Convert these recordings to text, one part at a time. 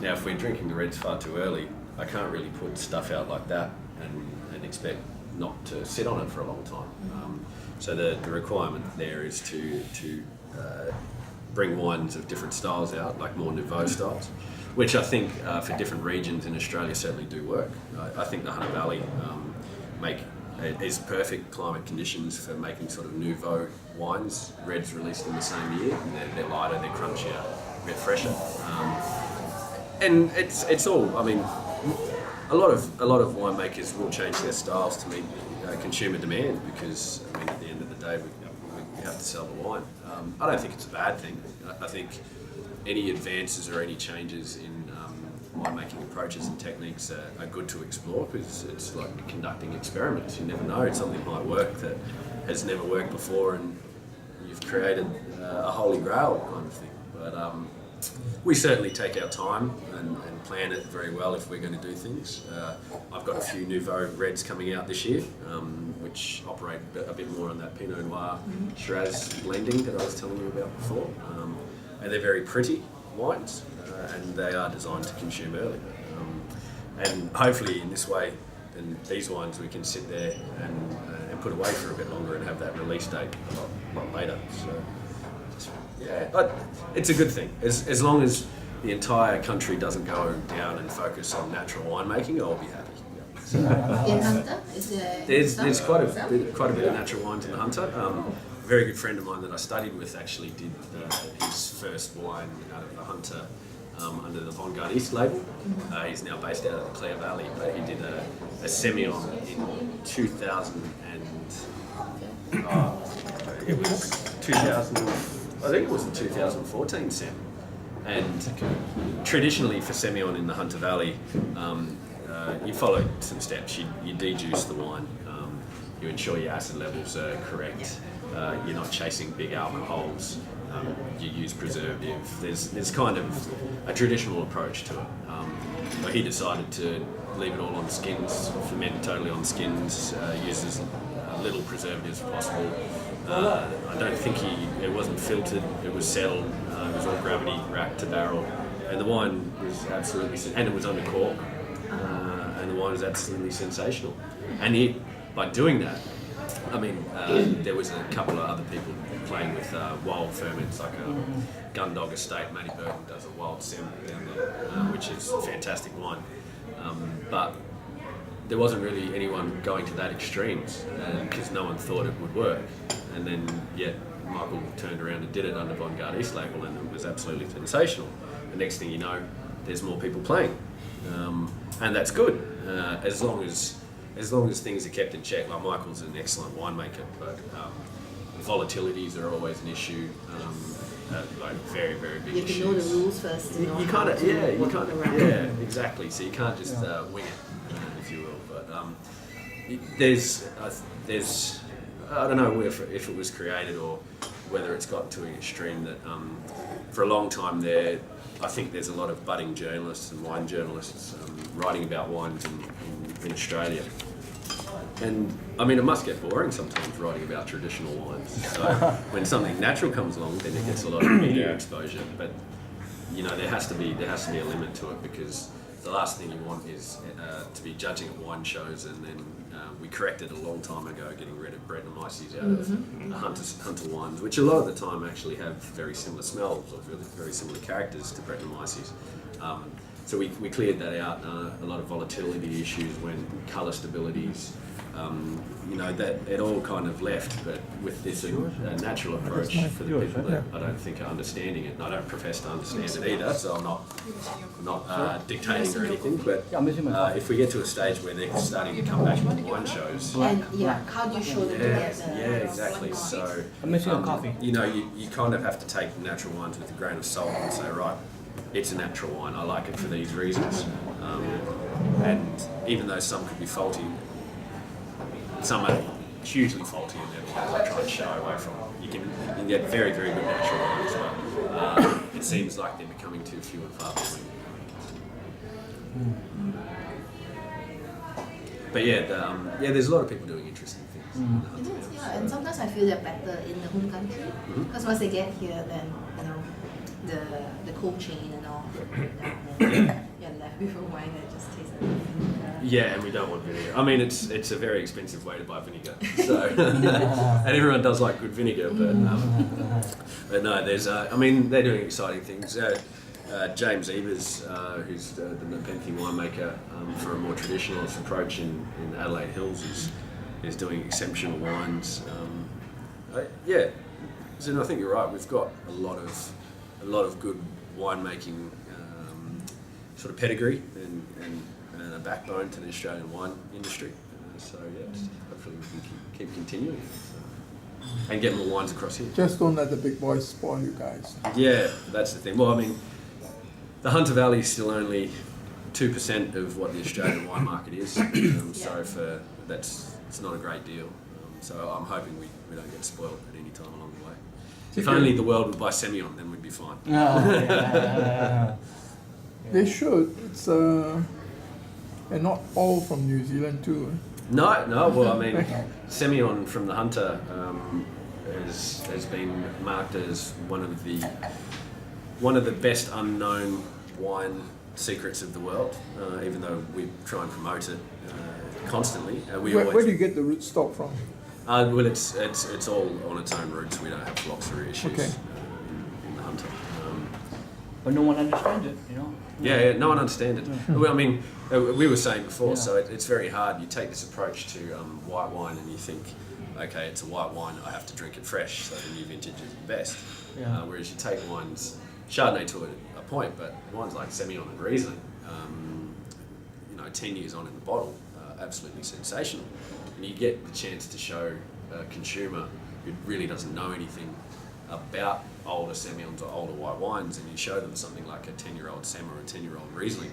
Now, if we're drinking the reds far too early, I can't really put stuff out like that and expect not to sit on it for a long time. So the requirement there is to bring wines of different styles out, like more nouveau styles, which I think for different regions in Australia certainly do work. I think the Hunter Valley is perfect climate conditions for making sort of nouveau wines. Reds released in the same year, and they're lighter, they're crunchier, a bit fresher, and it's all. I mean, a lot of winemakers will change their styles to meet consumer demand because I mean at the end of the day we have to sell the wine. I don't think it's a bad thing. I think any advances or any changes in winemaking approaches and techniques are good to explore because it's like conducting experiments. You never know, something might work that has never worked before and you've created a holy grail kind of thing. But we certainly take our time and plan it very well if we're going to do things. I've got a few nouveau reds coming out this year, which operate a bit more on that Pinot Noir Shiraz blending that I was telling you about before. And they're very pretty wines, and they are designed to consume early. And hopefully in this way, then these wines we can sit there and put away for a bit longer and have that release date a lot later. So, yeah, but it's a good thing. As long as the entire country doesn't go down and focus on natural winemaking, I'll be happy. So, in Hunter, is there's quite a bit of natural wines in the Hunter. A very good friend of mine that I studied with actually did his first wine out of the Hunter under the Vanguard East label. He's now based out of the Clare Valley, but he did a Semillon in 2000 and it was 2000. I think it was the 2014 Sem. And traditionally for Semillon in the Hunter Valley, you follow some steps. You dejuice the wine. You ensure your acid levels are correct. You're not chasing big almond holes. You use preservative. There's kind of a traditional approach to it. But he decided to leave it all on skins, ferment totally on skins, use as little preservatives as possible. I don't think it wasn't filtered. It was settled. It was all gravity racked to barrel, and the wine was absolutely, and it was under cork, and the wine was absolutely sensational. And by doing that, I mean, there was a couple of other people playing with wild ferments, like Gundog Estate. Matty Burton does a wild Sem down there, which is fantastic wine. But there wasn't really anyone going to that extremes because no one thought it would work. And then, yet Michael turned around and did it under Vanguard East label, and it was absolutely sensational. The next thing you know, there's more people playing, and that's good as long as things are kept in check. Like Michael's an excellent winemaker, but volatilities are always an issue. Like very, very big issues. You have to know the rules first. You kind of, yeah, exactly. So you can't just wing it, if you will. But there's, I don't know if it was created or whether it's got to an extreme that for a long time there, I think there's a lot of budding journalists and wine journalists writing about wines in Australia. And I mean, it must get boring sometimes writing about traditional wines. So when something natural comes along, then it gets a lot of media exposure. But you know, there has to be a limit to it, because the last thing you want is to be judging at wine shows and then we corrected a long time ago getting rid of Brettanomyces out of Hunter wines, which a lot of the time actually have very similar smells or very similar characters to Brettanomyces. So we cleared that out. A lot of volatility issues, when colour stabilities, you know, that it all kind of left. But with this natural approach for the people that I don't think are understanding it, and I don't profess to understand it either, so I'm not dictating or anything. But if we get to a stage where they're starting to come back with wine shows, and how do you show them yeah, exactly. So you know, you kind of have to take natural wines with a grain of salt and say, right, it's a natural wine. I like it for these reasons. And even though some could be faulty, some are hugely faulty, and they're the ones I try and shy away from. You can get very, very good natural wines, but it seems like they're becoming too few and far between. But there's a lot of people doing interesting things. Yeah, and sometimes I feel they're better in the home country, because once they get here, then you know the cold chain and all, Before wine, I just taste it. Yeah, and we don't want vinegar. I mean, it's a very expensive way to buy vinegar. So, and everyone does like good vinegar, but no, there's. I mean, they're doing exciting things. James Evers, who's the Nepenthe winemaker for a more traditionalist approach in Adelaide Hills, is doing exceptional wines. Yeah, so I think you're right. We've got a lot of good winemaking sort of pedigree and a backbone to the Australian wine industry. So yeah, hopefully we can keep continuing and get more wines across here. Just don't let the big boys spoil you guys. Yeah, that's the thing. Well, I mean, the Hunter Valley is still only 2% of what the Australian wine market is. So it's not a great deal. So I'm hoping we don't get spoiled at any time along the way. If only the world would buy Semillon, then we'd be fine. They should. It's and not all from New Zealand too. No. Well, I mean, Semillon from the Hunter has been marked as one of the best unknown wine secrets of the world. Even though we try and promote it constantly, Where do you get the rootstock from? Well, it's all on its own roots. We don't have phylloxera issues Okay. in the Hunter. But no one understands it, you know. Yeah, no one understands it. Yeah. Well, I mean, we were saying before, Yeah. so it's very hard. You take this approach to white wine and you think, okay, it's a white wine, I have to drink it fresh, so the new vintage is the best. Yeah. Whereas you take wines, Chardonnay to a point, but wines like Semillon and Riesling, 10 years on in the bottle, absolutely sensational. And you get the chance to show a consumer who really doesn't know anything about older Semillons or older white wines, and you show them something like a 10-year-old Sem or a 10-year-old Riesling,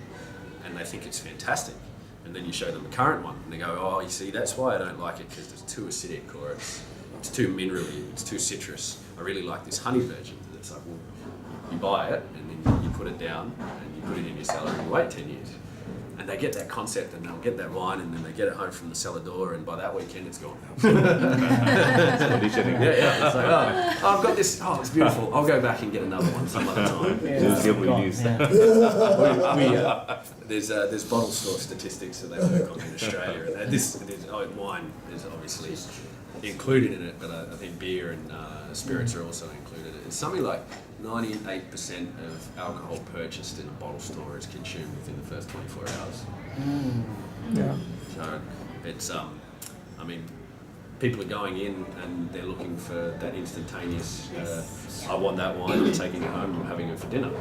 and they think it's fantastic. And then you show them a current one, and they go, oh, you see, that's why I don't like it, because it's too acidic, or it's too minerally, it's too citrus. I really like this honey version. And it's like, well, you buy it, and then you put it down, and you put it in your cellar, and you wait 10 years. And they get that concept, and they'll get that wine, and then they get it home from the cellar door, and by that weekend it's gone. Yeah. It's like, oh, I've got this. Oh, it's beautiful. I'll go back and get another one some other time. There's bottle store statistics that they work on in Australia, and wine is obviously included in it, but I think beer and spirits are also included. It's something like 98% of alcohol purchased in a bottle store is consumed within the first 24 hours. Yeah. So it's, I mean, people are going in and they're looking for that instantaneous, I want that wine, I'm taking it home, I'm having it for dinner.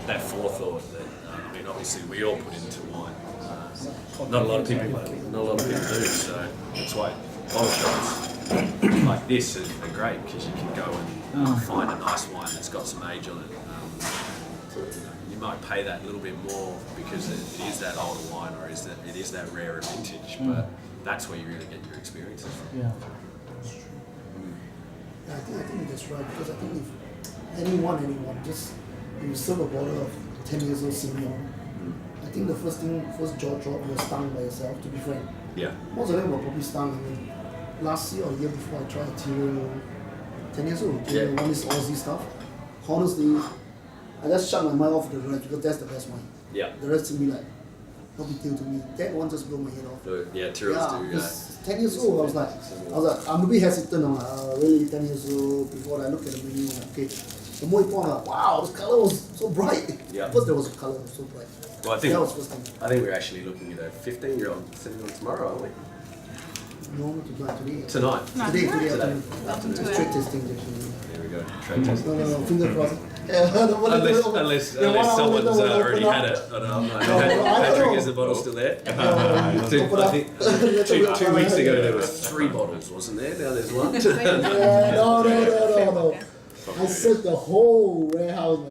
That forethought that, I mean, obviously we all put into wine. Not a lot of people do, so that's why bottle shops like this are great, because you can go and find a nice wine that's got some age on it. You might pay that little bit more because it is that older wine, or it is that rarer vintage, but that's where you really get your experiences from. Yeah. I think that's right, because I think if anyone, just you serve a bottle of 10 years old Semillon, I think the first jaw drop, you're stung by yourself, to be frank. Yeah. Most of them were probably stung. I mean, last year or the year before, I tried a Tyrrell, 10 years old, Tyrrell, one is Aussie stuff. Honestly, I just shut my mind off the rest, because that's the best one. Yeah. The rest to me, like, no big deal to me. That one just blew my head off. Yeah, Tyrrells do. It's 10 years old. I was like, I'm a bit hesitant. I'm like, really 10 years old. Before I look at the menu, I'm like, okay. The more important, like, wow, this color was so bright. Yeah. First, there was a color that was so bright. Well, I think that was first time. I think we're actually looking at a 15-year-old sitting on tomorrow, aren't we? No, today. Tonight. Today. Welcome to It's it. trade testing, actually. There we go. Trade test. No, finger crossed. Yeah, Unless someone's already had it. I don't know. Patrick, is the bottle still there? I think 2 weeks ago there was 3 bottles, wasn't there? Now there's one. no. I searched the whole warehouse.